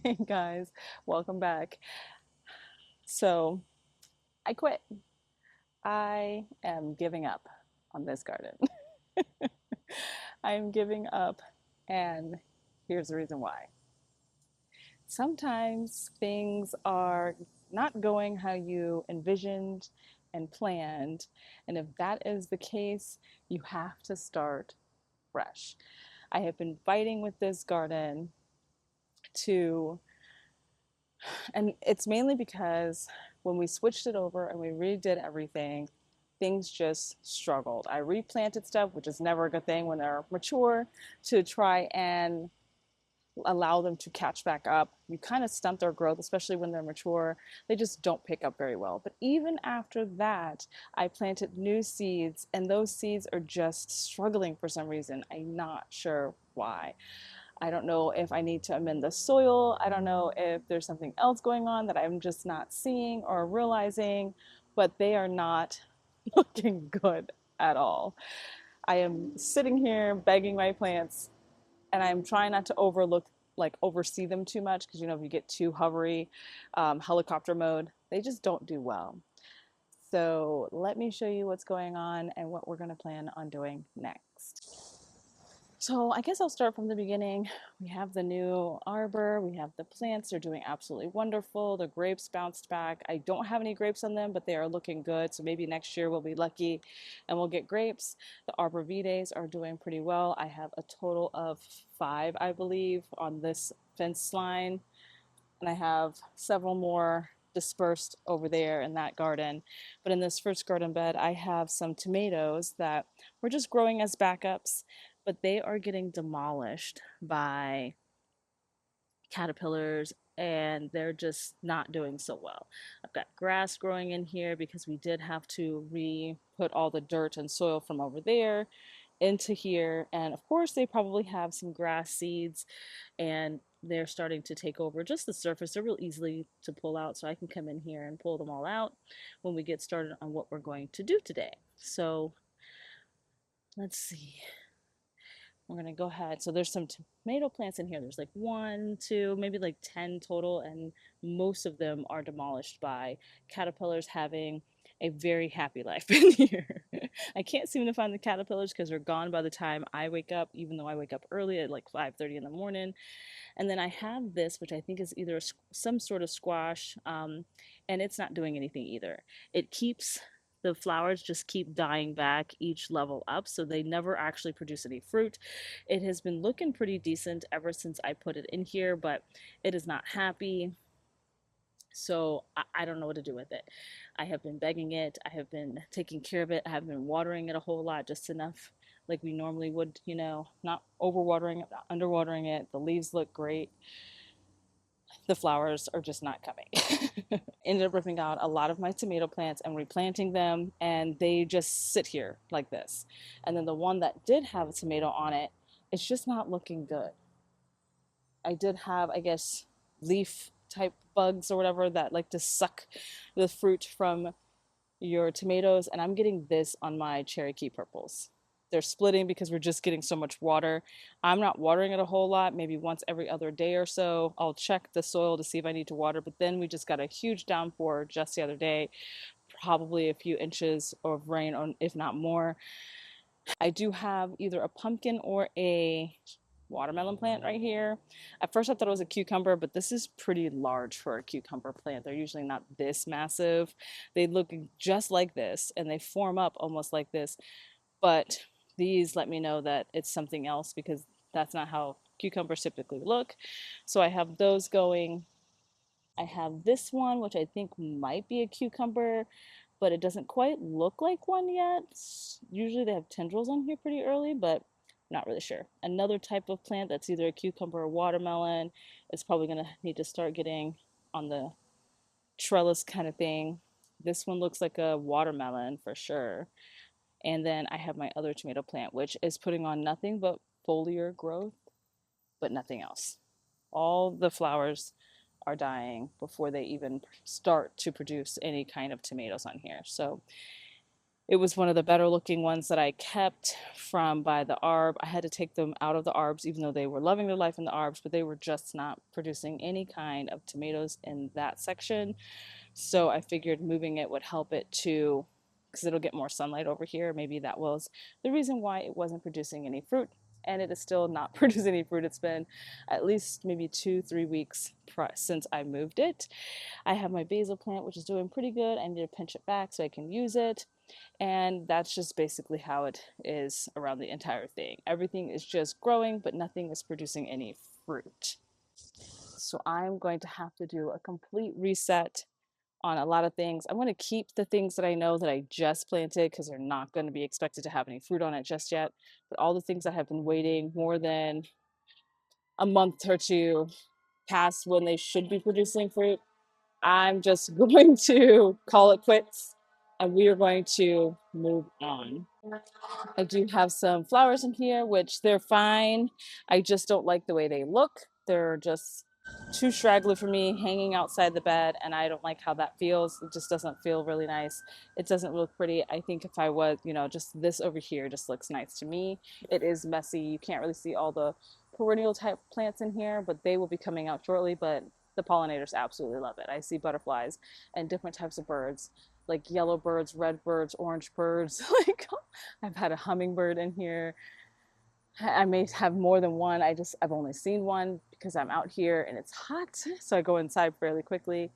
Hey guys, welcome back. So I quit. I am giving up on this garden. I am giving up, and here's the reason why. Sometimes things are not going how you envisioned and planned, and if that is the case, you have to start fresh. I have been fighting with this garden to And it's mainly because when we switched it over and we redid everything, things just struggled. I replanted stuff, which is never a good thing when they're mature, to try and allow them to catch back up. You kind of stunt their growth, especially when they're mature. They just don't pick up very well. But even after that, I planted new seeds, and those seeds are just struggling for some reason. I'm not sure why. I don't know if I need to amend the soil. I don't know if there's something else going on that I'm just not seeing or realizing, but they are not looking good at all. I am sitting here begging my plants, and I'm trying not to oversee them too much, because if you get too hovery, helicopter mode, they just don't do well. So let me show you what's going on and what we're going to plan on doing next. So I guess I'll start from the beginning. We have the new arbor, we have the plants, they're doing absolutely wonderful. The grapes bounced back. I don't have any grapes on them, but they are looking good. So maybe next year we'll be lucky and we'll get grapes. The arborvitaes are doing pretty well. I have a total of 5, I believe, on this fence line, and I have several more dispersed over there in that garden. But in this first garden bed, I have some tomatoes that were just growing as backups, but they are getting demolished by caterpillars, and they're just not doing so well. I've got grass growing in here because we did have to re-put all the dirt and soil from over there into here, and of course they probably have some grass seeds, and they're starting to take over just the surface. They're real easily to pull out, so I can come in here and pull them all out when we get started on what we're going to do today. So let's see. We're gonna go ahead. So there's some tomato plants in here. There's like 1, 2, maybe like 10 total, and most of them are demolished by caterpillars having a very happy life in here. I can't seem to find the caterpillars because they're gone by the time I wake up, even though I wake up early at like 5:30 in the morning. And then I have this, which I think is either some sort of squash, and it's not doing anything either. It keeps the flowers just keep dying back each level up, so they never actually produce any fruit. It has been looking pretty decent ever since I put it in here, but it is not happy. So I don't know what to do with it. I have been begging it. I have been taking care of it. I have been watering it a whole lot, just enough like we normally would, not overwatering it, not underwatering it. The leaves look great. The flowers are just not coming. Ended up ripping out a lot of my tomato plants and replanting them, and they just sit here like this. And then the one that did have a tomato on it, it's just not looking good. I did have, I guess, leaf type bugs or whatever that like to suck the fruit from your tomatoes, and I'm getting this on my Cherokee purples. They're splitting because we're just getting so much water. I'm not watering it a whole lot, maybe once every other day or so. I'll check the soil to see if I need to water, but then we just got a huge downpour just the other day, probably a few inches of rain, if not more. I do have either a pumpkin or a watermelon plant right here. At first I thought it was a cucumber, but this is pretty large for a cucumber plant. They're usually not this massive. They look just like this and they form up almost like this, but these let me know that it's something else because that's not how cucumbers typically look. So I have those going. I have this one, which I think might be a cucumber, but it doesn't quite look like one yet. Usually they have tendrils on here pretty early, but not really sure. Another type of plant that's either a cucumber or watermelon is probably going to need to start getting on the trellis kind of thing. This one looks like a watermelon for sure. And then I have my other tomato plant, which is putting on nothing but foliar growth, but nothing else. All the flowers are dying before they even start to produce any kind of tomatoes on here. So It was one of the better looking ones that I kept from by the arb. I had to take them out of the arbs, even though they were loving their life in the arbs, but they were just not producing any kind of tomatoes in that section. So I figured moving it would help it to, because it'll get more sunlight over here. Maybe that was the reason why it wasn't producing any fruit. And it is still not producing any fruit. It's been at least maybe 2, 3 weeks since I moved it. I have my basil plant, which is doing pretty good. I need to pinch it back so I can use it. And that's just basically how it is around the entire thing. Everything is just growing, but nothing is producing any fruit. So I'm going to have to do a complete reset on a lot of things. I'm going to keep the things that I know that I just planted because they're not going to be expected to have any fruit on it just yet. But all the things that have been waiting more than a month or two past when they should be producing fruit, I'm just going to call it quits and we are going to move on. I do have some flowers in here, which they're fine. I just don't like the way they look. They're just too straggly for me, hanging outside the bed, and I don't like how that feels. It just doesn't feel really nice. It doesn't look pretty. I think if I was, just this over here just looks nice to me. It is messy. You can't really see all the perennial type plants in here, but they will be coming out shortly. But the pollinators absolutely love it. I see butterflies and different types of birds, like yellow birds, red birds, orange birds. Like I've had a hummingbird in here. I may have more than one. I've only seen one because I'm out here and it's hot, so I go inside fairly quickly.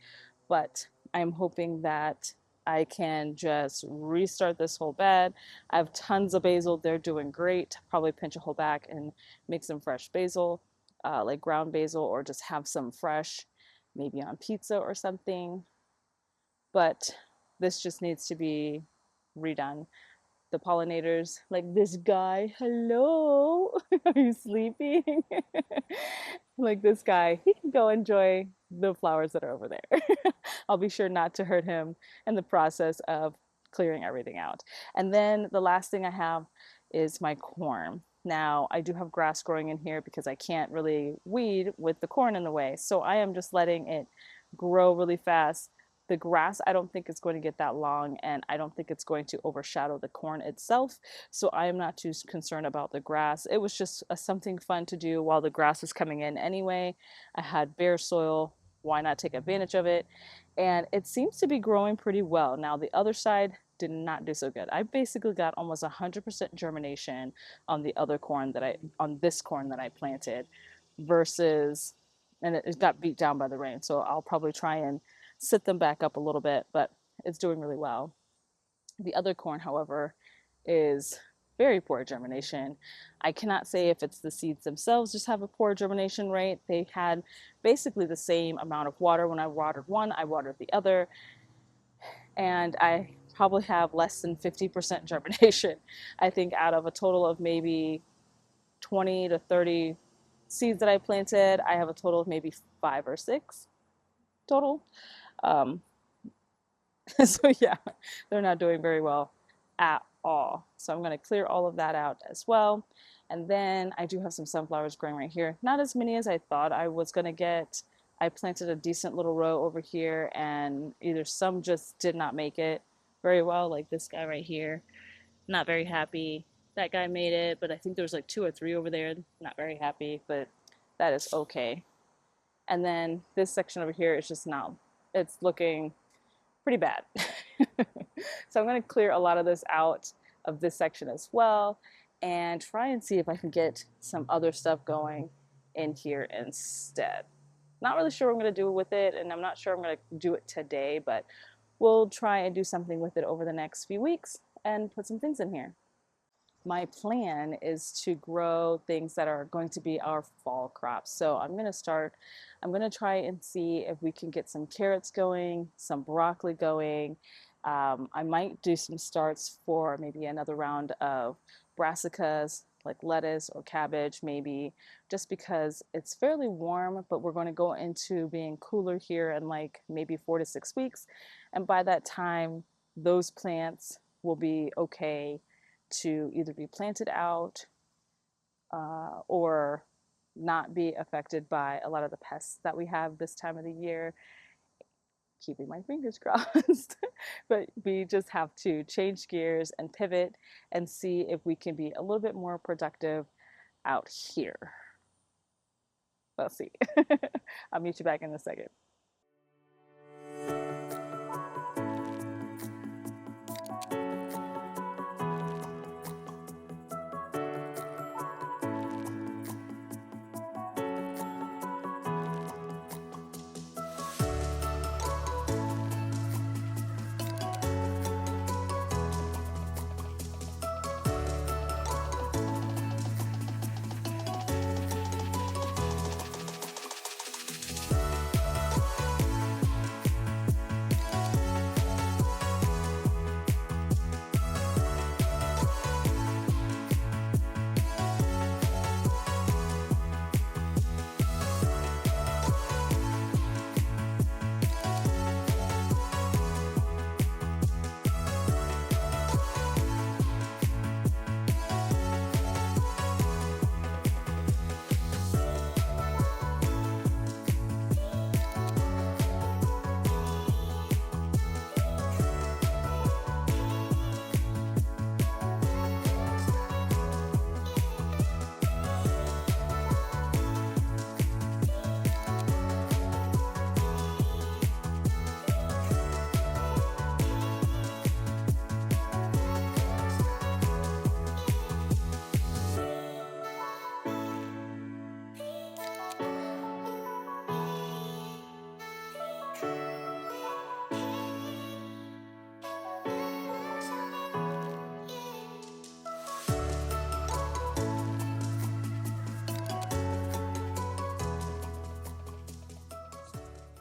But I'm hoping that I can just restart this whole bed. I have tons of basil. They're doing great. Probably pinch a hole back and make some fresh basil, like ground basil, or just have some fresh, maybe on pizza or something. But this just needs to be redone. The pollinators, like this guy, hello, are you sleeping? Like this guy, he can go enjoy the flowers that are over there. I'll be sure not to hurt him in the process of clearing everything out. And then the last thing I have is my corn. Now, I do have grass growing in here because I can't really weed with the corn in the way. So I am just letting it grow really fast. The grass, I don't think it's going to get that long, and I don't think it's going to overshadow the corn itself. So I am not too concerned about the grass. It was just something fun to do while the grass was coming in anyway. I had bare soil. Why not take advantage of it? And it seems to be growing pretty well. Now, the other side did not do so good. I basically got almost 100% germination on the other corn on this corn that I planted versus, and it got beat down by the rain. So I'll probably try and sit them back up a little bit, but it's doing really well. The other corn, however, is very poor germination. I cannot say if it's the seeds themselves just have a poor germination rate. They had basically the same amount of water. When I watered one, I watered the other, and I probably have less than 50% germination. I think out of a total of maybe 20 to 30 seeds that I planted, I have a total of maybe 5 or 6 total. Um, so yeah, they're not doing very well at all. So I'm going to clear all of that out as well. And then I do have some sunflowers growing right here. Not as many as I thought I was going to get. I planted a decent little row over here, and either some just did not make it very well, like this guy right here. Not very happy. That guy made it, but I think there was like 2 or 3 over there. Not very happy, but that is okay. And then this section over here is just not, it's looking pretty bad. So I'm going to clear a lot of this out of this section as well and try and see if I can get some other stuff going in here instead. Not really sure what I'm going to do with it, and I'm not sure I'm going to do it today, but we'll try and do something with it over the next few weeks and put some things in here. My plan is to grow things that are going to be our fall crops. So I'm going to try and see if we can get some carrots going, some broccoli going. I might do some starts for maybe another round of brassicas, like lettuce or cabbage, maybe, just because it's fairly warm, but we're going to go into being cooler here in like maybe 4 to 6 weeks. And by that time, those plants will be okay to either be planted out or not be affected by a lot of the pests that we have this time of the year. keeping my fingers crossed. But we just have to change gears and pivot and see if we can be a little bit more productive out here. Let's see. I'll meet you back in a second.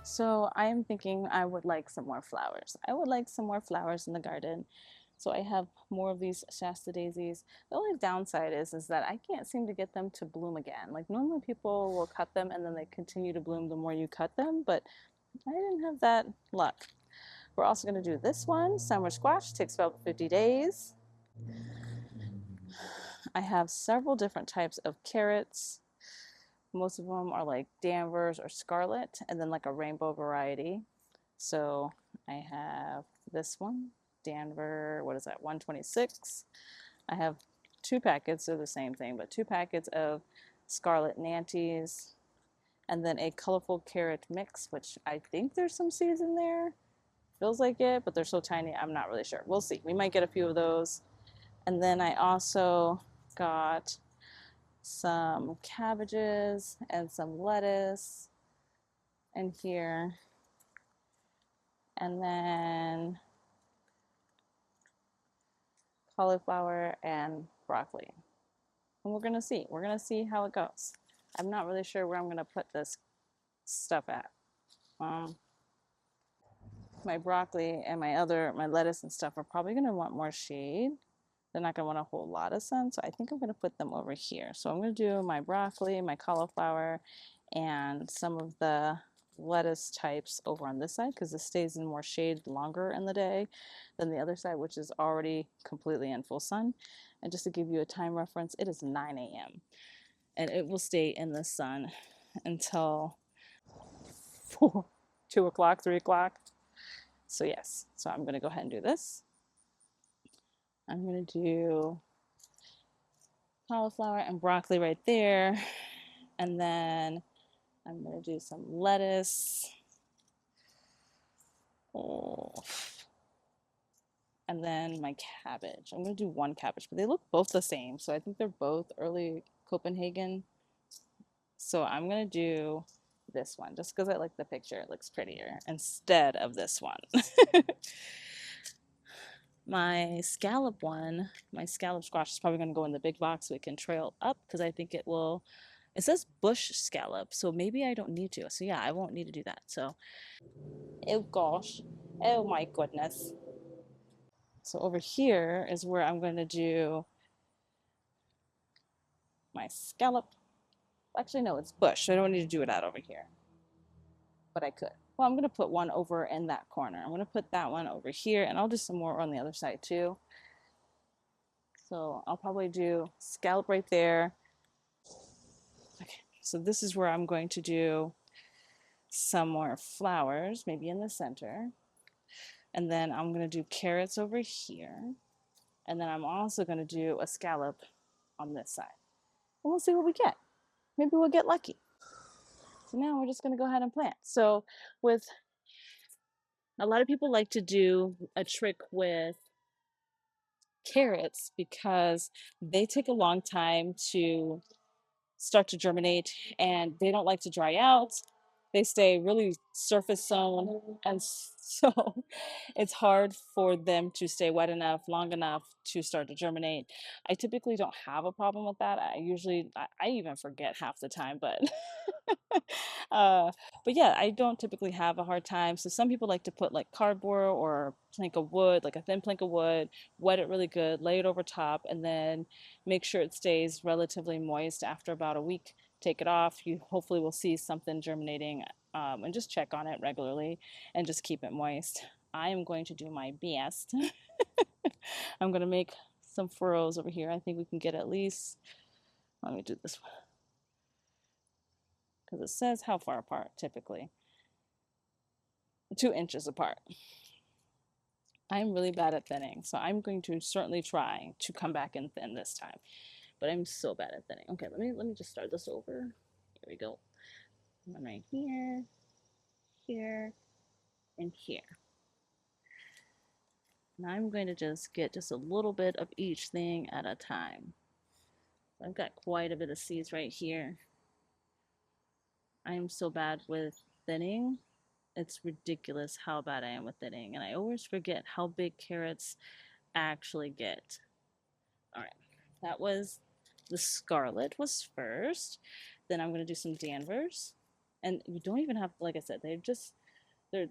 So I am thinking I would like some more flowers. I would like some more flowers in the garden. So I have more of these Shasta daisies. The only downside is that I can't seem to get them to bloom again. Like normally people will cut them and then they continue to bloom the more you cut them, but I didn't have that luck. We're also going to do this one, summer squash, takes about 50 days. I have several different types of carrots. Most of them are like Danvers or Scarlet, and then like a rainbow variety. So I have this one, Danver, what is that, 126. I have 2 packets, they're the same thing, but 2 packets of Scarlet Nantes, and then a colorful carrot mix, which I think there's some seeds in there. Feels like it, but they're so tiny, I'm not really sure. We'll see. We might get a few of those. And then I also got some cabbages and some lettuce in here. And then cauliflower and broccoli. And we're gonna see. We're gonna see how it goes. I'm not really sure where I'm gonna put this stuff at. My broccoli and my lettuce and stuff are probably gonna want more shade. They're not gonna want a whole lot of sun, so I think I'm gonna put them over here. So I'm gonna do my broccoli, my cauliflower, and some of the lettuce types over on this side because this stays in more shade longer in the day than the other side, which is already completely in full sun. And just to give you a time reference, it is 9 a.m. and it will stay in the sun until 2 o'clock, 3 o'clock. So yes, so I'm gonna go ahead and do this. I'm gonna do cauliflower and broccoli right there, and then I'm gonna do some lettuce. Oh. And then my cabbage. I'm gonna do 1 cabbage, but they look both the same, so I think they're both early Copenhagen. So I'm gonna do this one just because I like the picture. It looks prettier instead of this one. My scallop one, my scallop squash is probably going to go in the big box so it can trail up because I think it will. It says bush scallop, so maybe I don't need to. So yeah, I won't need to do that. So, oh gosh, oh my goodness. So over here is where I'm going to do my scallop. Actually, no, it's bush. So I don't need to do it out over here, but I could. Well, I'm going to put one over in that corner. I'm going to put that one over here, and I'll do some more on the other side too. So I'll probably do scallop right there. Okay, so this is where I'm going to do some more flowers, maybe in the center. And then I'm going to do carrots over here. And then I'm also going to do a scallop on this side. And we'll see what we get. Maybe we'll get lucky. So now we're just going to go ahead and plant. So with a lot of people like to do a trick with carrots because they take a long time to start to germinate and they don't like to dry out. They stay really surface sown, and so it's hard for them to stay wet enough, long enough to start to germinate. I typically don't have a problem with that. I even forget half the time, but uh, but yeah, I don't typically have a hard time. So some people like to put like cardboard or plank of wood, like a thin plank of wood, wet it really good, lay it over top, and then make sure it stays relatively moist after about a week. Take it off. You hopefully will see something germinating, and just check on it regularly and just keep it moist. I am going to do my best. I'm going to make some furrows over here. I think we can get at least, let me do this one because it says how far apart typically. 2 inches apart. I'm really bad at thinning, so I'm going to certainly try to come back and thin this time. But I'm so bad at thinning. Okay, let me just start this over. Here we go. One right here, here, and here. And I'm going to just get just a little bit of each thing at a time. I've got quite a bit of seeds right here. I am so bad with thinning. It's ridiculous how bad I am with thinning. And I always forget how big carrots actually get. All right, that was the scarlet was first. Then I'm going to do some Danvers. And you don't even have, like I said, they're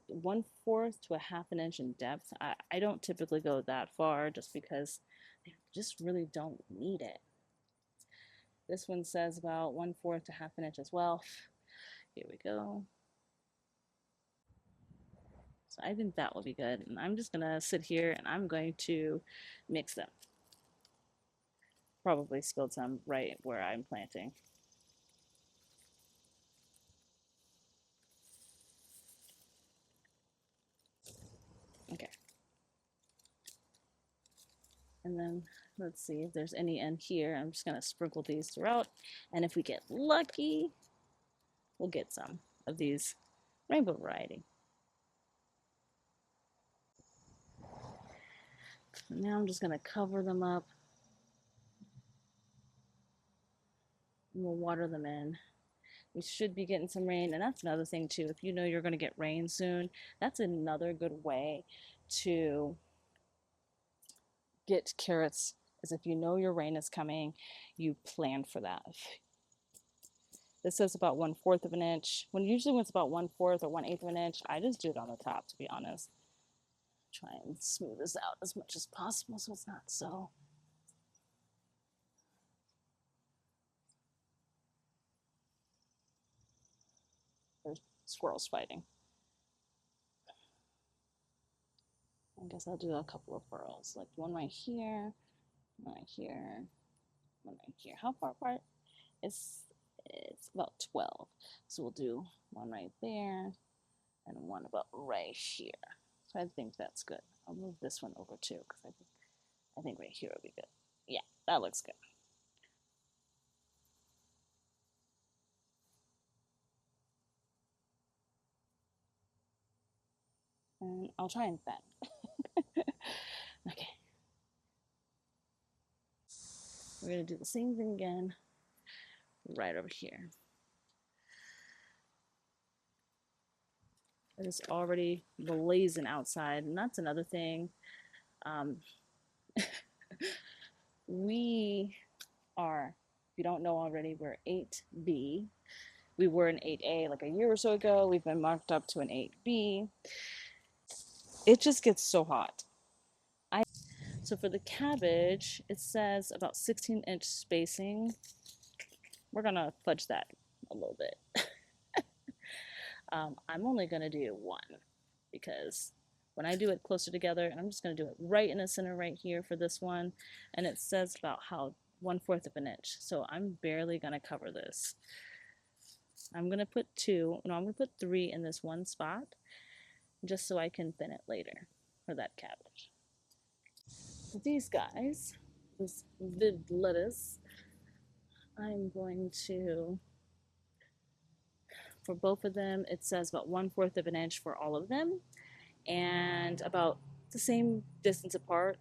1/4 to a half an inch in depth. I don't typically go that far just because they just really don't need it. This one says about 1/4 to half an inch as well. Here we go. So I think that will be good. And I'm just gonna sit here and I'm going to mix them. Probably spilled some right where I'm planting. Okay. And then let's see if there's any in here. I'm just gonna sprinkle these throughout. And if we get lucky, we'll get some of these rainbow variety. And now I'm just gonna cover them up. And we'll water them in. We should be getting some rain, and that's another thing too. If you know you're gonna get rain soon, that's another good way to get carrots. Is if you know your rain is coming, you plan for that. This says about 1/4 of an inch. Usually when it's about 1/4 or 1/8 of an inch, I just do it on the top, to be honest. Try and smooth this out as much as possible so it's not so. There's squirrels fighting. I guess I'll do a couple of furrows, like one right here, one right here, one right here. How far apart? It's about 12. So we'll do one right there and one about right here. So I think that's good. I'll move this one over too because I think right here will be good. Yeah, that looks good. And I'll try and thin. Okay. We're gonna do the same thing again right over here. It is already blazing outside, and that's another thing. Um, we are, if you don't know already, we're 8B. We were an 8A like a year or so ago. We've been marked up to an 8B. It just gets so hot. So for the cabbage, it says about 16-inch spacing. We're gonna fudge that a little bit. I'm only gonna do one because when I do it closer together, and I'm just gonna do it right in the center right here for this one, and it says about how 1/4 of an inch. So I'm barely gonna cover this. I'm gonna put two, no, I'm gonna put three in this one spot just so I can thin it later for that cabbage. These guys, this vid lettuce, I'm going to, for both of them, it says about 1/4 of an inch for all of them, and about the same distance apart,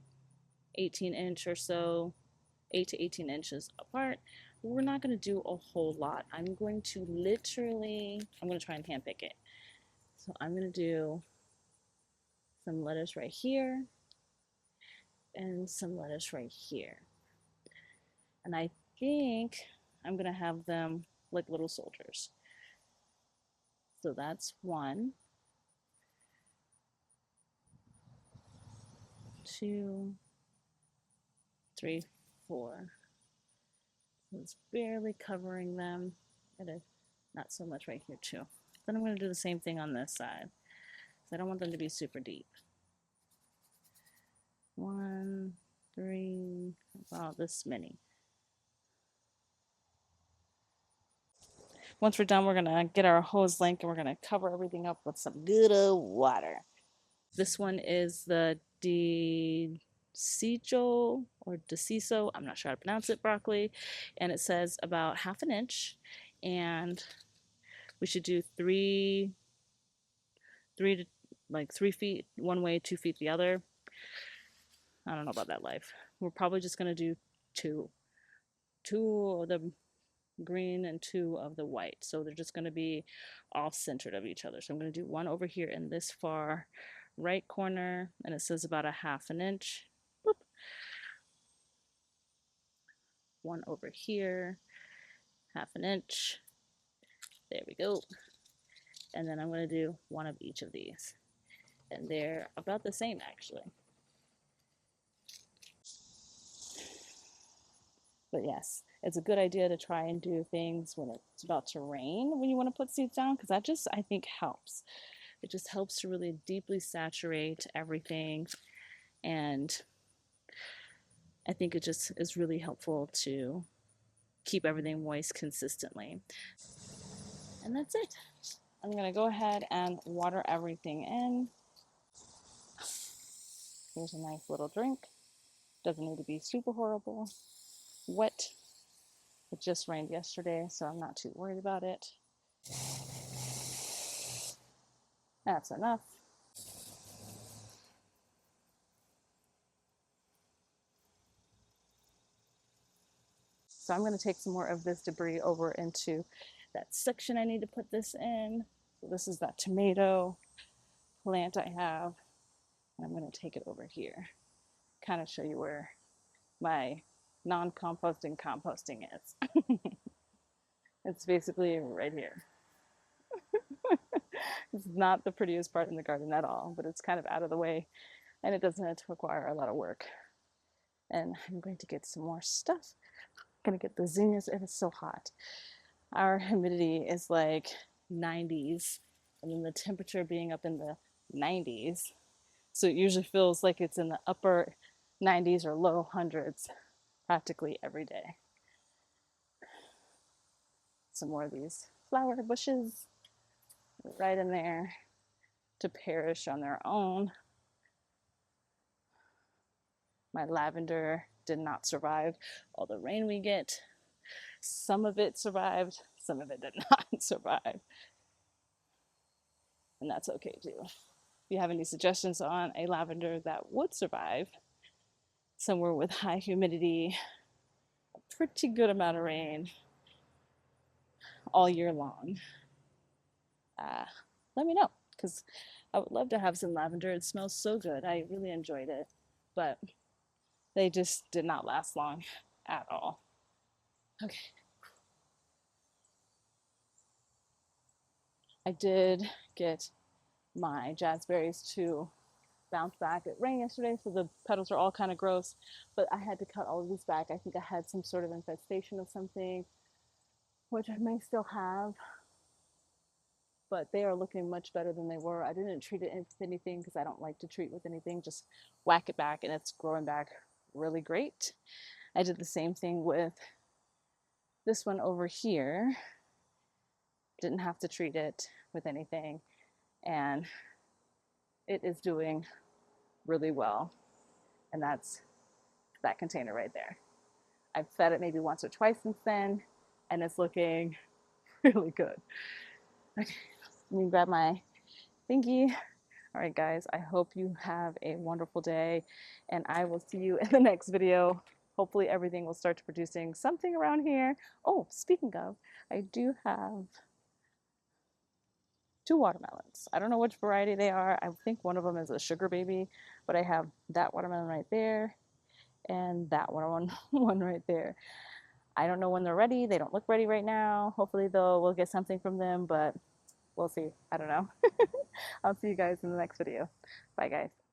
18-inch or so, 8 to 18 inches apart. We're not going to do a whole lot. I'm going to try and hand pick it. So I'm going to do some lettuce right here and some lettuce right here. And I think I'm going to have them like little soldiers. So that's 1, 2, 3, 4. So it's barely covering them. Not so much right here too. Then I'm going to do the same thing on this side. So I don't want them to be super deep. 1, 3, about this many. Once we're done, we're gonna get our hose link and we're gonna cover everything up with some good old water. This one is the DeCiso or DeCiso, I'm not sure how to pronounce it, broccoli, and it says about 1/2 inch, and we should do three to like 3 feet one way, 2 feet the other. I don't know about that life. We're probably just gonna do two of the green and 2 of the white. So they're just going to be off centered of each other. So I'm going to do one over here in this far right corner, and it says about 1/2 inch. Boop. One over here, 1/2 inch. There we go. And then I'm going to do one of each of these. And they're about the same actually. But yes, it's a good idea to try and do things when it's about to rain when you want to put seeds down, because that just, I think, helps. It just helps to really deeply saturate everything, and I think it just is really helpful to keep everything moist consistently. And that's it. I'm going to go ahead and water everything in. Here's a nice little drink. Doesn't need to be super horrible wet. It just rained yesterday, so I'm not too worried about it. That's enough. So I'm going to take some more of this debris over into that section I need to put this in. So this is that tomato plant I have. And I'm going to take it over here, kind of show you where my non-composting composting is. It's basically right here. It's not the prettiest part in the garden at all, but it's kind of out of the way and it doesn't require a lot of work. And I'm going to get some more stuff. I'm going to get the zinnias. It is so hot. Our humidity is like 90s, and then the temperature being up in the 90s. So it usually feels like it's in the upper 90s or low hundreds practically every day. Some more of these flower bushes right in there to perish on their own. My lavender did not survive all the rain we get. Some of it survived, some of it did not survive. And that's okay too. If you have any suggestions on a lavender that would survive somewhere with high humidity, a pretty good amount of rain all year long, let me know, because I would love to have some lavender. It smells so good. I really enjoyed it, but they just did not last long at all. Okay. I did get my jazzberries to bounce back. It rained yesterday, so the petals are all kind of gross, but I had to cut all of these back. I think I had some sort of infestation of something, which I may still have, but they are looking much better than they were. I didn't treat it with anything because I don't like to treat with anything. Just whack it back and it's growing back really great. I did the same thing with this one over here. Didn't have to treat it with anything, and it is doing really well. And that's that container right there. I've fed it maybe once or twice since then, and it's looking really good. Okay, let me grab my thingy. All right, guys, I hope you have a wonderful day, and I will see you in the next video. Hopefully everything will start to producing something around here. Oh, speaking of, I do have 2 watermelons. I don't know which variety they are. I think one of them is a sugar baby, but I have that watermelon right there and that one right there. I don't know when they're ready. They don't look ready right now. Hopefully though we'll get something from them, but we'll see. I don't know. I'll see you guys in the next video. Bye guys.